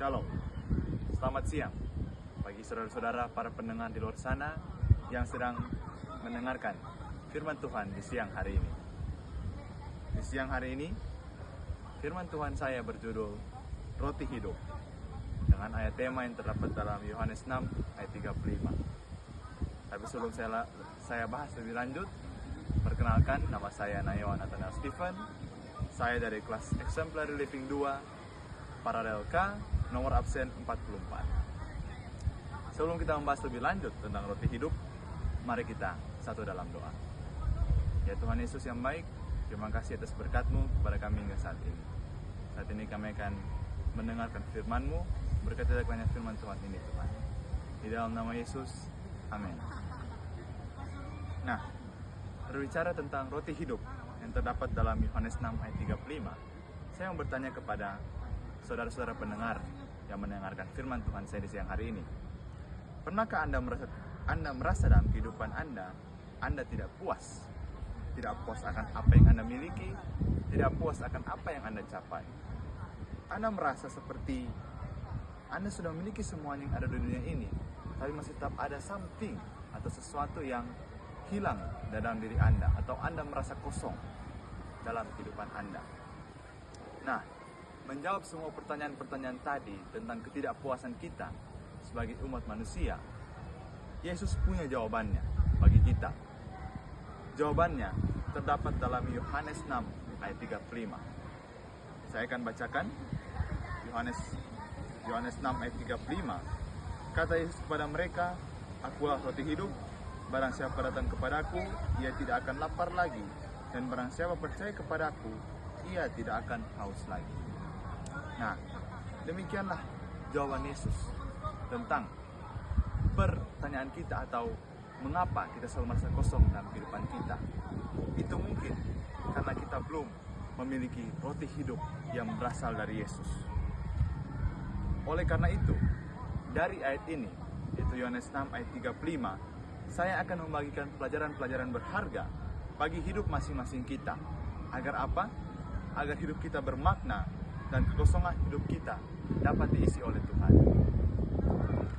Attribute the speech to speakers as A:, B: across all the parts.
A: Shalom, selamat siang bagi saudara-saudara para pendengar di luar sana yang sedang mendengarkan firman Tuhan di siang hari ini. Di siang hari ini, firman Tuhan saya berjudul Roti Hidup, dengan ayat tema yang terdapat dalam Yohanes 6 ayat 35. Tapi sebelum saya bahas lebih lanjut, perkenalkan, nama saya Nayawan Nathanael Stephen. Saya dari kelas Exemplary Living 2, Paralel K, nomor absen 44. Sebelum kita membahas lebih lanjut tentang roti hidup, mari kita satu dalam doa. Ya Tuhan Yesus yang baik, terima kasih atas berkat-Mu kepada kami hingga saat ini. Saat ini kami akan mendengarkan firman-Mu, berkati banyak firman Tuhan ini Tuhan. Di dalam nama Yesus, amin. Nah, berbicara tentang roti hidup yang terdapat dalam Yohanes 6 ayat 35, saya mau bertanya kepada saudara-saudara pendengar yang mendengarkan firman Tuhan saya di siang hari ini. Pernahkah Anda merasa dalam kehidupan Anda tidak puas? Tidak puas akan apa yang Anda miliki, tidak puas akan apa yang Anda capai. Anda merasa seperti Anda sudah memiliki semuanya yang ada di dunia ini, tapi masih tetap ada something atau sesuatu yang hilang dalam diri Anda, atau Anda merasa kosong dalam kehidupan Anda. Nah, menjawab semua pertanyaan-pertanyaan tadi tentang ketidakpuasan kita sebagai umat manusia, Yesus punya jawabannya bagi kita. Jawabannya terdapat dalam Yohanes 6 ayat 35. Saya akan bacakan Yohanes 6 ayat 35. Kata Yesus kepada mereka, "Akulah roti hidup, barang siapa datang kepadaku, ia tidak akan lapar lagi, dan barang siapa percaya kepadaku, ia tidak akan haus lagi." Nah, demikianlah jawaban Yesus tentang pertanyaan kita atau mengapa kita selalu merasa kosong dalam kehidupan kita. Itu mungkin karena kita belum memiliki roti hidup yang berasal dari Yesus. Oleh karena itu, dari ayat ini, yaitu Yohanes 6 ayat 35, saya akan membagikan pelajaran-pelajaran berharga bagi hidup masing-masing kita. Agar apa? Agar hidup kita bermakna dan kekosongan hidup kita dapat diisi oleh Tuhan.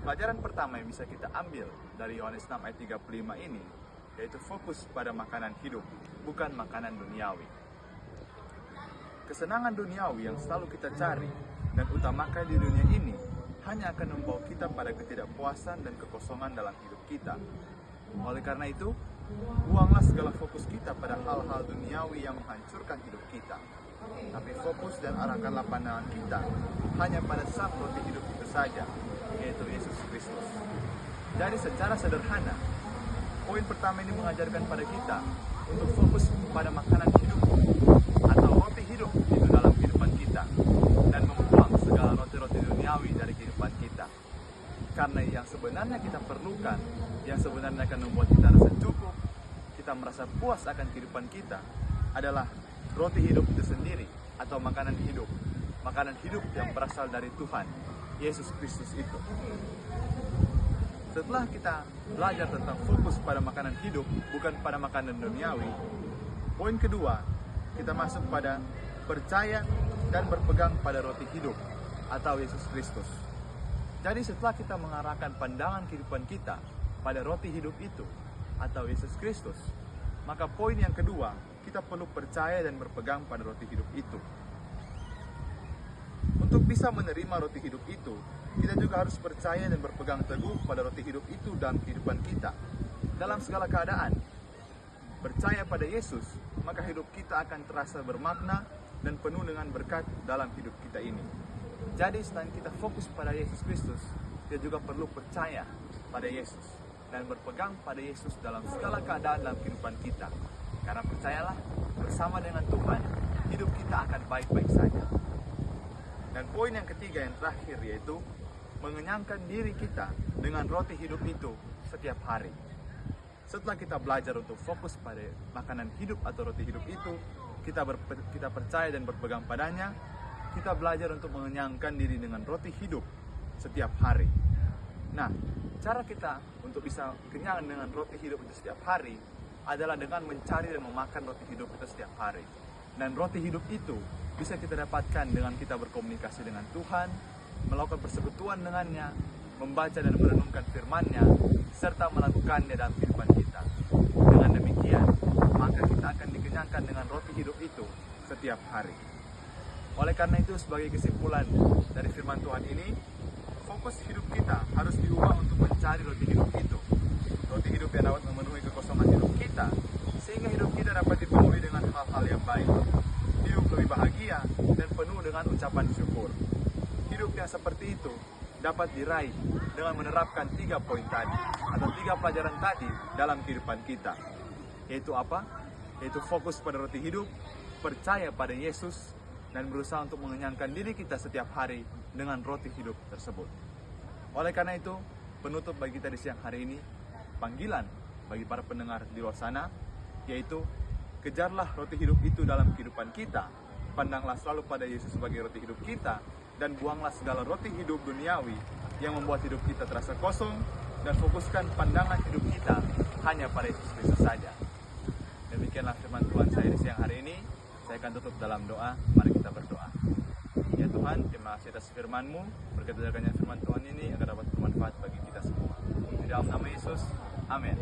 A: Pelajaran pertama yang bisa kita ambil dari Yohanes 6 ayat 35 ini, yaitu fokus pada makanan hidup, bukan makanan duniawi. Kesenangan duniawi yang selalu kita cari dan utamakan di dunia ini hanya akan membawa kita pada ketidakpuasan dan kekosongan dalam hidup kita. Oleh karena itu, buanglah segala fokus kita pada hal-hal duniawi yang menghancurkan hidup kita. Tapi fokus dan arahkanlah pandangan kita hanya pada sang roti hidup itu saja, yaitu Yesus Kristus. Jadi secara sederhana, poin pertama ini mengajarkan pada kita untuk fokus pada makanan hidup atau roti hidup itu dalam kehidupan kita, dan membuang segala roti-roti duniawi dari kehidupan kita. Karena yang sebenarnya kita perlukan, yang sebenarnya akan membuat kita rasa cukup, kita merasa puas akan kehidupan kita, adalah roti hidup itu sendiri, atau makanan hidup yang berasal dari Tuhan Yesus Kristus itu. Setelah kita belajar tentang fokus pada makanan hidup, bukan pada makanan duniawi, poin kedua, kita masuk pada percaya dan berpegang pada roti hidup atau Yesus Kristus. Jadi setelah kita mengarahkan pandangan kehidupan kita pada roti hidup itu atau Yesus Kristus, maka poin yang kedua, kita perlu percaya dan berpegang pada roti hidup itu. Untuk bisa menerima roti hidup itu, kita juga harus percaya dan berpegang teguh pada roti hidup itu dalam kehidupan kita. Dalam segala keadaan, percaya pada Yesus, maka hidup kita akan terasa bermakna dan penuh dengan berkat dalam hidup kita ini. Jadi selain kita fokus pada Yesus Kristus, kita juga perlu percaya pada Yesus dan berpegang pada Yesus dalam segala keadaan dalam kehidupan kita. Karena percayalah, bersama dengan Tuhan, hidup kita akan baik-baik saja. Dan poin yang ketiga yang terakhir, yaitu mengenyangkan diri kita dengan roti hidup itu setiap hari. Setelah kita belajar untuk fokus pada makanan hidup atau roti hidup itu, kita percaya dan berpegang padanya, kita belajar untuk mengenyangkan diri dengan roti hidup setiap hari. Nah, cara kita untuk bisa kenyang dengan roti hidup itu setiap hari adalah dengan mencari dan memakan roti hidup itu setiap hari. Dan roti hidup itu bisa kita dapatkan dengan kita berkomunikasi dengan Tuhan, melakukan persekutuan dengannya, membaca dan merenungkan firman-Nya, serta melakukannya dalam kehidupan kita. Dengan demikian, maka kita akan dikenyangkan dengan roti hidup itu setiap hari. Oleh karena itu, sebagai kesimpulan dari firman Tuhan ini, fokus hidup kita harus diubah untuk mencari roti hidup itu. Roti hidup yang dapat memenuhi kekosongan hidup kita, sehingga hidup kita dapat dipenuhi dengan hal-hal yang baik. Hidup lebih bahagia dan penuh dengan ucapan syukur. Hidup yang seperti itu dapat diraih dengan menerapkan 3 poin tadi, atau 3 pelajaran tadi dalam kehidupan kita. Yaitu apa? Yaitu fokus pada roti hidup, percaya pada Yesus, dan berusaha untuk mengenyangkan diri kita setiap hari dengan roti hidup tersebut. Oleh karena itu, penutup bagi kita di siang hari ini, panggilan bagi para pendengar di luar sana, yaitu kejarlah roti hidup itu dalam kehidupan kita, pandanglah selalu pada Yesus sebagai roti hidup kita, dan buanglah segala roti hidup duniawi yang membuat hidup kita terasa kosong, dan fokuskan pandangan hidup kita hanya pada Yesus Kristus saja. Demikianlah firman Tuhan saya di siang hari ini. Saya akan tutup dalam doa. Mari kita berdoa. Ya Tuhan, terima kasih atas firman-Mu. Berkati firman Tuhan ini agar dapat bermanfaat bagi kita semua. Di dalam nama Yesus, amin.